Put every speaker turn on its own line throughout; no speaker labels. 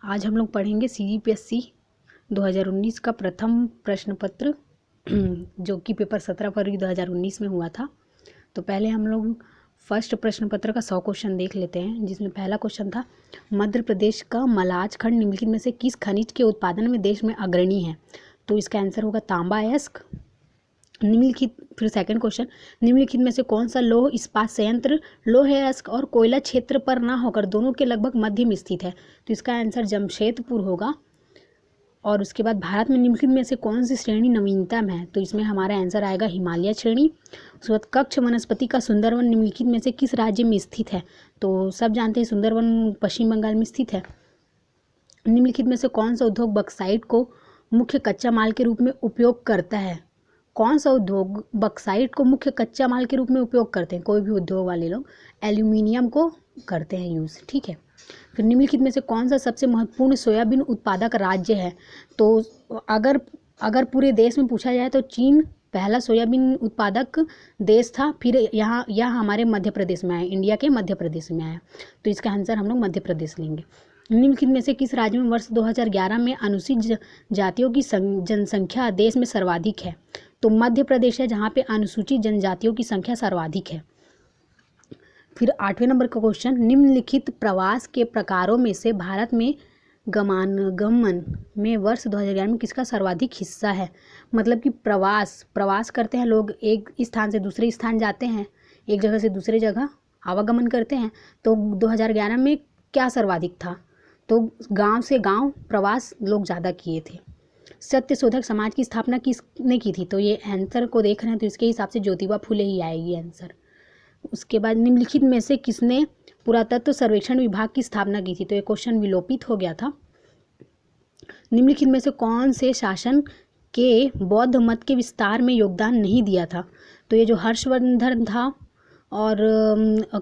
आज हम लोग पढ़ेंगे CGPSC 2019 का प्रथम प्रश्न पत्र जो कि पेपर 17 फरवरी 2019 में हुआ था। तो पहले हम लोग फर्स्ट प्रश्न पत्र का 100 क्वेश्चन देख लेते हैं, जिसमें पहला क्वेश्चन था मध्य प्रदेश का मलाज खंड निम्नलिखित में से किस खनिज के उत्पादन में देश में अग्रणी है। तो इसका आंसर होगा तांबा अयस्क। निम्नलिखित फिर सेकंड क्वेश्चन, निम्नलिखित में से कौन सा लौह इस्पात संयंत्र लौह अयस्क और कोयला क्षेत्र पर ना होकर दोनों के लगभग मध्य में स्थित है। तो इसका आंसर जमशेदपुर होगा। और उसके बाद भारत में निम्नलिखित में से कौन सी श्रेणी नवीनतम है। तो इसमें हमारा आंसर आएगा हिमालय श्रेणी। उसके बाद कक्ष वनस्पति का सुंदरवन निम्नलिखित में से किस राज्य में स्थित है। तो सब जानते हैं सुंदरवन पश्चिम बंगाल में स्थित है। निम्नलिखित में से कौन सा उद्योग बक्साइट को मुख्य कच्चा माल के रूप में उपयोग करता है। कौन सा उद्योग बक्साइट को मुख्य कच्चा माल के रूप में उपयोग करते हैं। कोई भी उद्योग वाले लोग एल्यूमिनियम को करते हैं यूज़, ठीक है। फिर निम्नलिखित में से कौन सा सबसे महत्वपूर्ण सोयाबीन उत्पादक राज्य है। तो अगर पूरे देश में पूछा जाए तो चीन पहला सोयाबीन उत्पादक देश था। फिर यह हमारे मध्य प्रदेश में आया, इंडिया के मध्य प्रदेश में आया। तो इसका आंसर हम लोग मध्य प्रदेश लेंगे। निम्नलिखित में से किस राज्य में वर्ष 2011 में अनुसूचित जातियों की जनसंख्या देश में सर्वाधिक है। तो मध्य प्रदेश है जहाँ पे अनुसूचित जनजातियों की संख्या सर्वाधिक है। फिर 8वें नंबर का क्वेश्चन, निम्नलिखित प्रवास के प्रकारों में से भारत में गमन में वर्ष 2011 में किसका सर्वाधिक हिस्सा है। मतलब कि प्रवास करते हैं लोग, एक स्थान से दूसरे स्थान जाते हैं, एक जगह से दूसरे जगह आवागमन करते हैं। तो 2011 में क्या सर्वाधिक था। तो गांव से गांव प्रवास लोग ज़्यादा किए थे। सत्य शोधक समाज की स्थापना किसने की थी। तो ये आंसर को देख रहे हैं तो इसके हिसाब से ज्योतिबा फुले ही आएगी आंसर। उसके बाद निम्नलिखित में से किसने पुरातत्व सर्वेक्षण विभाग की स्थापना की थी। तो ये क्वेश्चन विलोपित हो गया था। निम्नलिखित में से कौन से शासन के बौद्ध मत के विस्तार में योगदान नहीं दिया था। तो ये जो हर्षवर्धन था और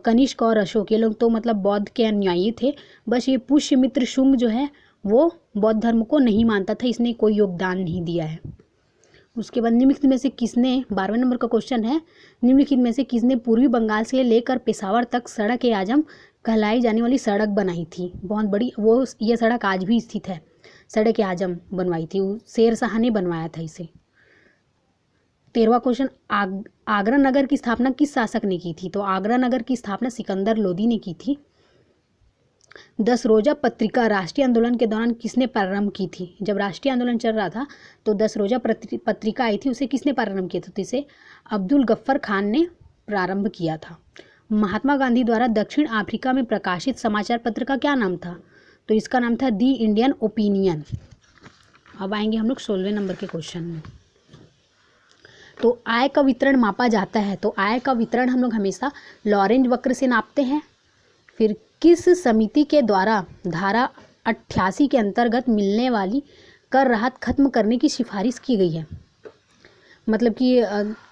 कनिष्क और अशोक, ये लोग तो मतलब बौद्ध के अनुयायी थे। बस ये पुष्यमित्र शुंग जो है वो बौद्ध धर्म को नहीं मानता था, इसने कोई योगदान नहीं दिया है। उसके बाद निम्नलिखित में से किसने 12वें नंबर का क्वेश्चन है, निम्नलिखित में से किसने पूर्वी बंगाल से लेकर पेशावर तक सड़क ए आजम कहलाई जाने वाली सड़क बनाई थी। बहुत बड़ी वो ये सड़क आज भी स्थित है। सड़क ए आजम बनवाई थी, शेर शाह ने बनवाया था इसे। 13वां क्वेश्चन, आगरा नगर की स्थापना किस शासक ने की थी। तो आगरा नगर की स्थापना सिकंदर लोदी ने की थी। 10 रोजा पत्रिका राष्ट्रीय आंदोलन के दौरान किसने प्रारंभ की थी। जब राष्ट्रीय आंदोलन चल रहा था तो 10 रोजा पत्रिका आई थी, उसे किसने प्रारंभ किया था। तो इसे अब्दुल गफ्फर खान ने प्रारंभ किया था। महात्मा गांधी द्वारा दक्षिण अफ्रीका में प्रकाशित समाचार पत्र का क्या नाम था। तो इसका नाम था दी इंडियन ओपिनियन। अब आएंगे हम लोग 16वें नंबर के क्वेश्चन में। तो आय का वितरण मापा जाता है। तो आय का वितरण हम लोग हमेशा लॉरेंज वक्र से नापते हैं। फिर किस समिति के द्वारा धारा 88 के अंतर्गत मिलने वाली कर राहत खत्म करने की सिफारिश की गई है। मतलब कि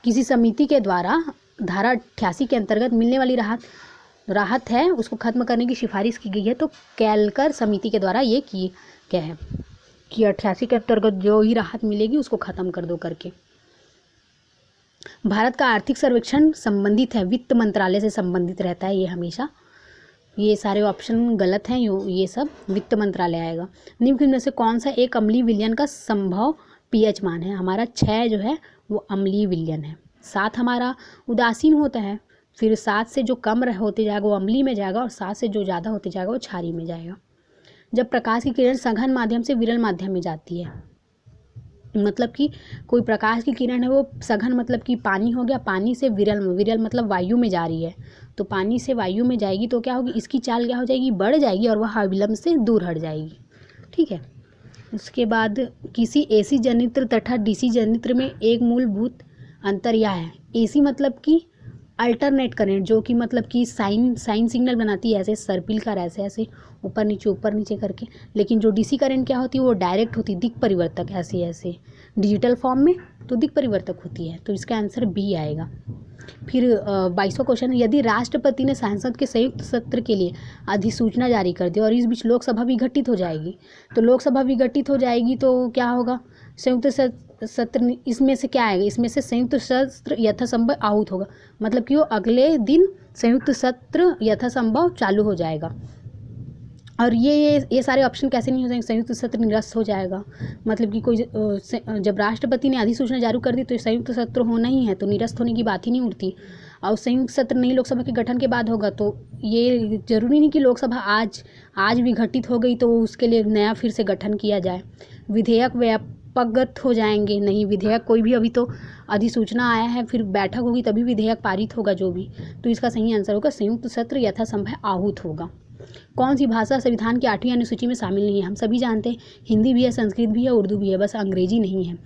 किसी समिति के द्वारा धारा 88 के अंतर्गत मिलने वाली राहत है उसको खत्म करने की सिफारिश की गई है। तो कैलकर समिति के द्वारा ये की गया है कि 88 के अंतर्गत जो ही राहत मिलेगी उसको खत्म कर दो करके। भारत का आर्थिक सर्वेक्षण संबंधित है, वित्त मंत्रालय से संबंधित रहता है ये हमेशा। ये सारे ऑप्शन गलत हैं, ये सब वित्त मंत्रालय आएगा। निम्नलिखित में से कौन सा एक अम्लीय विलयन का संभव पीएच मान है। हमारा 6 जो है वो अम्लीय विलयन है। 7 हमारा उदासीन होता है। फिर 7 से जो कम होते जाएगा वो अम्लीय में जाएगा और 7 से जो ज़्यादा होते जाएगा वो क्षारीय में जाएगा। जब प्रकाश की किरण सघन माध्यम से विरल माध्यम में जाती है, मतलब कि कोई प्रकाश की किरण है वो सघन मतलब कि पानी हो गया, पानी से विरल मतलब वायु में जा रही है। तो पानी से वायु में जाएगी तो क्या होगी, इसकी चाल क्या हो जाएगी, बढ़ जाएगी और वह विलंब से दूर हट जाएगी, ठीक है। उसके बाद किसी एसी जनित्र तथा डीसी जनित्र में एक मूलभूत अंतर यह है। एसी मतलब कि अल्टरनेट करंट, जो कि मतलब कि साइन सिग्नल बनाती है, ऐसे सर्पिल का ऐसे ऊपर नीचे करके। लेकिन जो डीसी करंट क्या होती है वो डायरेक्ट होती है, दिक् परिवर्तक, ऐसे डिजिटल फॉर्म में तो दिक् परिवर्तक होती है। तो इसका आंसर बी आएगा। फिर 22वां क्वेश्चन, यदि राष्ट्रपति ने संसद के संयुक्त सत्र के लिए अधिसूचना जारी कर दी और इस बीच लोकसभा विघटित हो जाएगी। तो लोकसभा विघटित हो जाएगी तो क्या होगा, संयुक्त सत्र इसमें से क्या आएगा, इसमें से संयुक्त सत्र यथासंभव आहूत होगा। मतलब कि वो अगले दिन संयुक्त सत्र यथासंभव चालू हो जाएगा। और ये सारे ऑप्शन कैसे नहीं हो जाएंगे, संयुक्त सत्र निरस्त हो जाएगा। मतलब कि कोई जब राष्ट्रपति ने अधिसूचना जारी कर दी तो संयुक्त सत्र होना ही है, तो निरस्त होने की बात ही नहीं उठती। और संयुक्त सत्र नई लोकसभा के गठन के बाद होगा, तो ये जरूरी नहीं कि लोकसभा आज विघटित हो गई तो उसके लिए नया फिर से गठन किया जाए। विधेयक व्यापकगत हो जाएंगे, नहीं विधेयक कोई भी, अभी तो अधिसूचना आया है, फिर बैठक होगी तभी विधेयक पारित होगा जो भी। तो इसका सही आंसर होगा संयुक्त सत्र यथासंभव आहूत होगा। कौन सी भाषा संविधान की 8वीं अनुसूची में शामिल नहीं है? हम सभी जानते हैं हिंदी भी है, संस्कृत भी है, उर्दू भी है, बस अंग्रेजी नहीं है।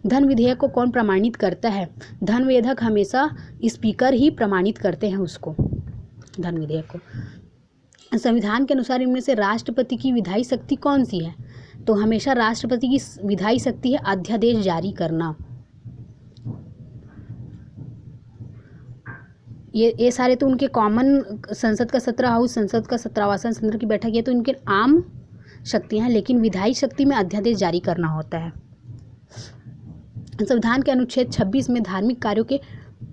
धन विधेयक को कौन प्रमाणित करता है? धन विधेयक हमेशा स्पीकर ही प्रमाणित करते हैं उसको, धन विधेयक को। संविधान के अनुसार इनमें से राष्ट्रपति की विधायी शक्ति कौन सी है? तो हमेशा राष्ट्रपति की विधायी शक्ति है अध्यादेश जारी करना। ये सारे तो उनके कॉमन, संसद का 17 हाउस, संसद का 17 आसन, सदन की बैठक, ये तो इनके आम शक्तियां हैं, लेकिन विधायी शक्ति में अध्यादेश जारी करना होता है। संविधान के अनुच्छेद 26 में धार्मिक कार्यों के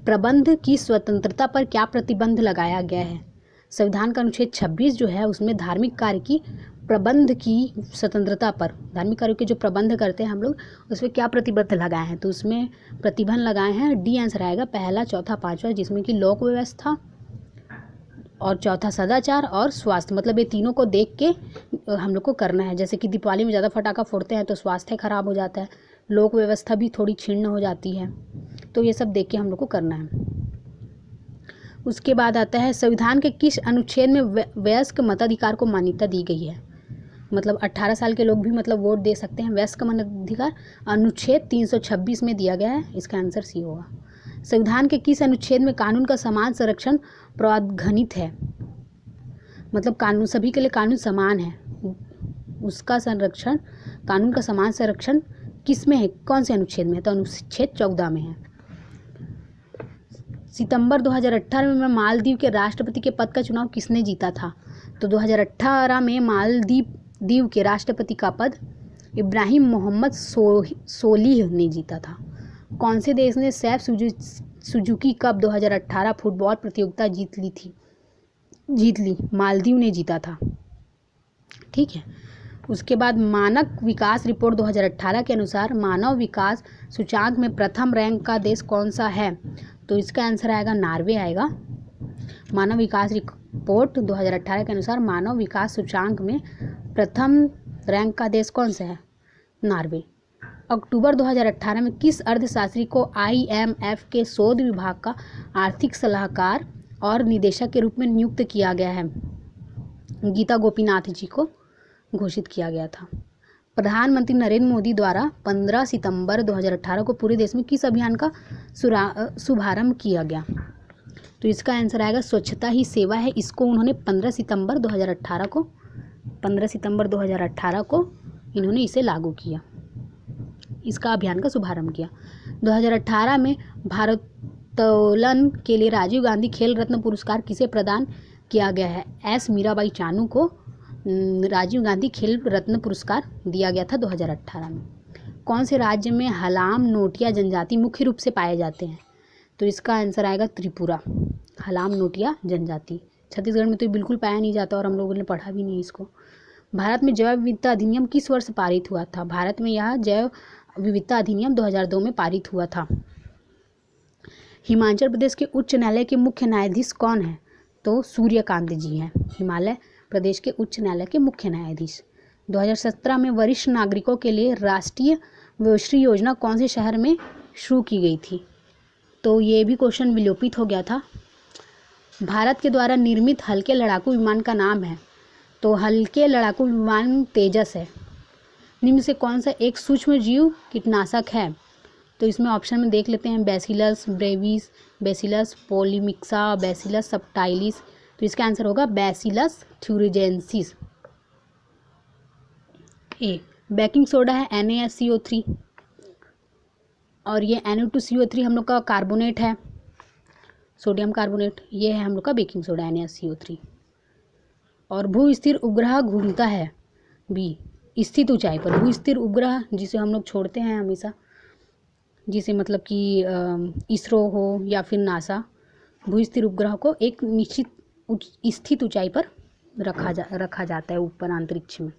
प्रबंध की स्वतंत्रता पर क्या प्रतिबंध लगाया गया है? संविधान का अनुच्छेद 26 जो है उसमें धार्मिक कार्य की प्रबंध की स्वतंत्रता पर, धार्मिक कार्यों के जो प्रबंध करते हैं हम लोग, उसमें क्या प्रतिबंध लगाए हैं? तो उसमें प्रतिबंध लगाए हैं, डी आंसर आएगा, पहला, चौथा, पांचवा, जिसमें कि लोक व्यवस्था, और चौथा सदाचार और स्वास्थ्य। मतलब ये तीनों को देख के हम लोग को करना है। जैसे कि दीपावली में ज़्यादा फटाखा फोड़ते हैं तो स्वास्थ्य खराब हो जाता है, लोक व्यवस्था भी थोड़ी क्षीण हो जाती है, तो ये सब देख के हम लोग को करना है। उसके बाद आता है संविधान के किस अनुच्छेद में वयस्क मताधिकार को मान्यता दी गई है? मतलब 18 साल के लोग भी मतलब वोट दे सकते हैं। वयस्क मताधिकार अनुच्छेद 326 में दिया गया है, इसका आंसर सी होगा। संविधान के किस अनुच्छेद में कानून का समान संरक्षण प्रावधानित है? मतलब कानून, सभी के लिए कानून समान है, उसका संरक्षण, कानून का समान संरक्षण किस में है, कौन से अनुच्छेद में है? तो अनुच्छेद 14 में है। सितंबर 2018 में मालदीव के राष्ट्रपति के पद का चुनाव किसने जीता था? तो 2018 में मालदीव के राष्ट्रपति का पद इब्राहिम मोहम्मद सोलिह ने जीता था। कौन से देश ने सैफ सुजुकी कप 2018 फुटबॉल प्रतियोगिता जीत ली? मालदीव ने जीता था। ठीक है। उसके बाद मानक विकास रिपोर्ट 2018 के अनुसार मानव विकास सूचांक में प्रथम रैंक का देश कौन सा है? तो इसका आंसर आएगा नॉर्वे आएगा। मानव विकास रिपोर्ट 2018 के अनुसार मानव विकास सूचांक में प्रथम रैंक का देश कौन सा है? नॉर्वे। अक्टूबर 2018 में किस अर्थशास्त्री को IMF के शोध विभाग का आर्थिक सलाहकार और निदेशक के रूप में नियुक्त किया गया है? गीता गोपीनाथ जी को घोषित किया गया था। प्रधानमंत्री नरेंद्र मोदी द्वारा 15 सितंबर 2018 को पूरे देश में किस अभियान का शुभारंभ किया गया? तो इसका आंसर आएगा स्वच्छता ही सेवा है। इसको उन्होंने 15 सितंबर 2018 को इन्होंने इसे लागू किया, इसका अभियान का शुभारंभ किया। 2018 में भारोत्तोलन के लिए राजीव गांधी खेल रत्न पुरस्कार किसे प्रदान किया गया है? एस मीराबाई चानू को राजीव गांधी खेल रत्न पुरस्कार दिया गया था 2018 में। कौन से राज्य में हलाम नोटिया जनजाति मुख्य रूप से पाए जाते हैं? तो इसका आंसर आएगा त्रिपुरा। हलाम नोटिया जनजाति छत्तीसगढ़ में तो बिल्कुल पाया नहीं जाता और हम लोगों ने पढ़ा भी नहीं इसको। भारत में जैव विविधता अधिनियम किस वर्ष पारित हुआ था? भारत में यह जैव विविधता अधिनियम 2002 में पारित हुआ था। हिमाचल प्रदेश के उच्च न्यायालय के मुख्य न्यायाधीश कौन है? तो सूर्यकांत जी हैं, हिमाचल प्रदेश के उच्च न्यायालय के मुख्य न्यायाधीश। 2017 में वरिष्ठ नागरिकों के लिए राष्ट्रीय वयोश्री योजना कौन से शहर में शुरू की गई थी? तो ये भी क्वेश्चन विलोपित हो गया था। भारत के द्वारा निर्मित हल्के लड़ाकू विमान का नाम है? तो हल्के लड़ाकू विमान तेजस है। निम्न से कौन सा एक सूक्ष्म जीव कीटनाशक है? तो इसमें ऑप्शन में देख लेते हैं, बैसिलस ब्रेविस, बैसिलस पोलीमिक्सा, बैसिलस सबटाइलिस। तो इसका आंसर होगा बैसिलस थ्यूरिजेंसिस। ए। बेकिंग सोडा है NaSCO3 और ये Na2CO3 हम लोग का कार्बोनेट है, सोडियम कार्बोनेट, ये है हम लोग का बेकिंग सोडा NaSCO3। और भू स्थिर उपग्रह घूमता है बी, स्थित ऊंचाई पर। भू स्थिर उपग्रह जिसे हम लोग छोड़ते हैं हमेशा, जिसे मतलब कि इसरो हो या फिर नासा, भू स्थिर उपग्रह को एक निश्चित स्थित ऊंचाई पर रखा जाता है ऊपर अंतरिक्ष में।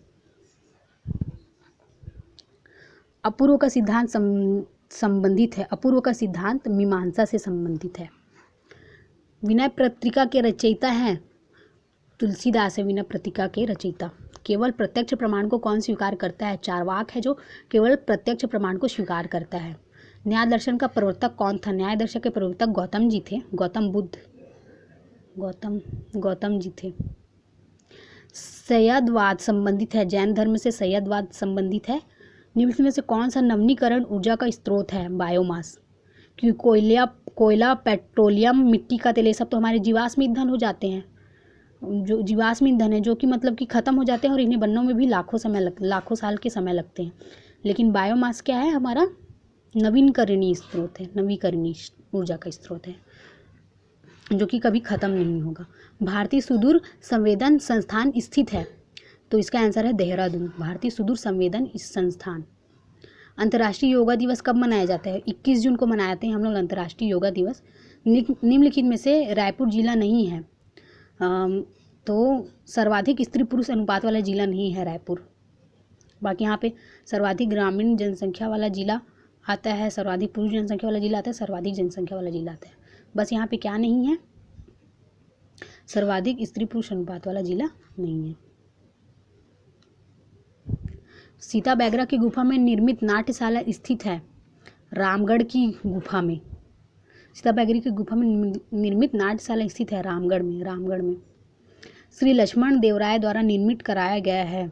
अपूर्व का सिद्धांत संबंधित है। अपूर्व का सिद्धांत मीमांसा से संबंधित है। विनय पत्रिका के रचयिता हैं तुलसीदास है। विनय पत्रिका के रचयिता। केवल प्रत्यक्ष प्रमाण को कौन स्वीकार करता है? चार्वाक है जो केवल प्रत्यक्ष प्रमाण को स्वीकार करता है। न्याय दर्शन का प्रवर्तक कौन था? न्याय दर्शन के प्रवर्तक गौतम जी थे। गौतम जी थे। सय्यदवाद संबंधित है। जैन धर्म से सय्यदवाद संबंधित है। निम्न में से कौन सा नवीनीकरण ऊर्जा का स्रोत है? बायोमास। क्योंकि कोयला, पेट्रोलियम, मिट्टी का तेल, ये सब तो हमारे जीवाश्म ईंधन हो जाते हैं, जो जीवाश्म ईंधन है, जो कि मतलब कि ख़त्म हो जाते हैं और इन्हें बनने में भी लाखों साल के समय लगते हैं। लेकिन बायोमास क्या है? हमारा नवीकरणीय स्रोत है, नवीकरणीय ऊर्जा का स्रोत है, जो कि कभी ख़त्म नहीं होगा। भारतीय सुदूर संवेदन संस्थान स्थित है, तो इसका आंसर है देहरादून। भारतीय सुदूर संवेदन संस्थान। अंतर्राष्ट्रीय योगा दिवस कब मनाया जाता है? 21 जून को मनाते हैं हम लोग अंतर्राष्ट्रीय योगा दिवस। निम्नलिखित में से रायपुर जिला नहीं है, तो सर्वाधिक स्त्री पुरुष अनुपात वाला जिला नहीं है रायपुर। बाकी यहाँ पे सर्वाधिक ग्रामीण जनसंख्या वाला जिला आता है, सर्वाधिक पुरुष जनसंख्या वाला जिला आता है, सर्वाधिक जनसंख्या वाला जिला आता है। बस यहाँ पे क्या नहीं है? सर्वाधिक स्त्री पुरुष अनुपात वाला जिला नहीं है। सीता बैगरा की गुफा में निर्मित नाट्यशाला स्थित है रामगढ़ की गुफा में। सीता बैगरा की गुफा में निर्मित नाट्यशाला स्थित है रामगढ़ में। श्री लक्ष्मण देवराय द्वारा निर्मित कराया गया है।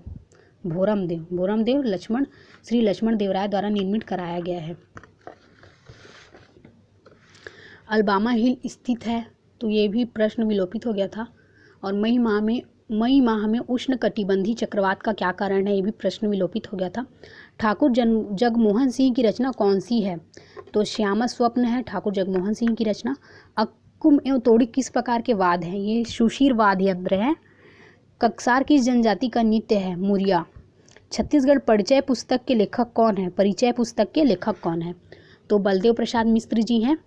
भोरमदेव लक्ष्मण, श्री लक्ष्मण देवराय द्वारा निर्मित कराया गया है। अलबामा हिल स्थित है, तो ये भी प्रश्न विलोपित हो गया था। और मई माह में उष्ण कटिबंधीय चक्रवात का क्या कारण है? ये भी प्रश्न विलोपित हो गया था। ठाकुर जगमोहन सिंह की रचना कौन सी है? तो श्यामा स्वप्न है ठाकुर जगमोहन सिंह की रचना। अक्कुम एवं तोड़ी किस प्रकार के वाद हैं? ये सुशीर वाद यंत्र है। कक्सार किस जनजाति का नृत्य है? मुरिया। छत्तीसगढ़ परिचय पुस्तक के लेखक कौन है? परिचय पुस्तक के लेखक कौन है? तो बलदेव प्रसाद मिश्र जी हैं।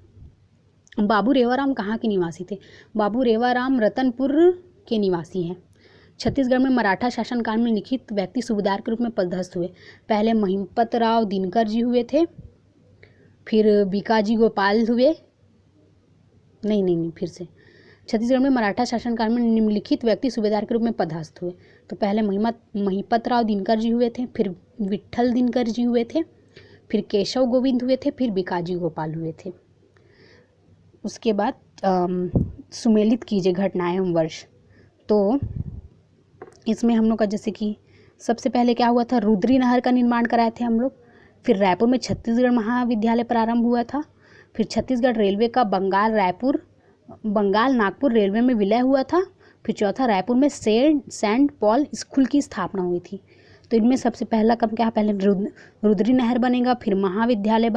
बाबू रेवाराम कहाँ के निवासी थे? बाबू रेवाराम रतनपुर के निवासी हैं। छत्तीसगढ़ में मराठा शासनकाल में लिखित व्यक्ति सूबेदार के रूप में पदस्थ हुए। पहले महिपतराव दिनकर जी हुए थे, फिर बीकाजी गोपाल हुए। नहीं, फिर से। छत्तीसगढ़ में मराठा शासनकाल में निम्नलिखित व्यक्ति सूबेदार के रूप में पदस्थ हुए। तो पहले महिपतराव दिनकर जी हुए थे, फिर विट्ठल दिनकर जी हुए थे, फिर केशव गोविंद हुए थे, फिर बीकाजी गोपाल हुए थे। उसके बाद सुमेलित कीजिए घटनाएं एवं वर्ष। तो इसमें हम लोग का जैसे कि सबसे पहले क्या हुआ था? रुद्री नहर का निर्माण कराए थे हम लोग। फिर रायपुर में छत्तीसगढ़ महाविद्यालय प्रारंभ हुआ था। फिर छत्तीसगढ़ रेलवे का बंगाल नागपुर रेलवे में विलय हुआ था। फिर चौथा, रायपुर में सेंट पॉल स्कूल की स्थापना हुई थी। तो इनमें सबसे पहला कम क्या? पहले रुद्री नहर बनेगा, फिर महाविद्यालय बनेगा।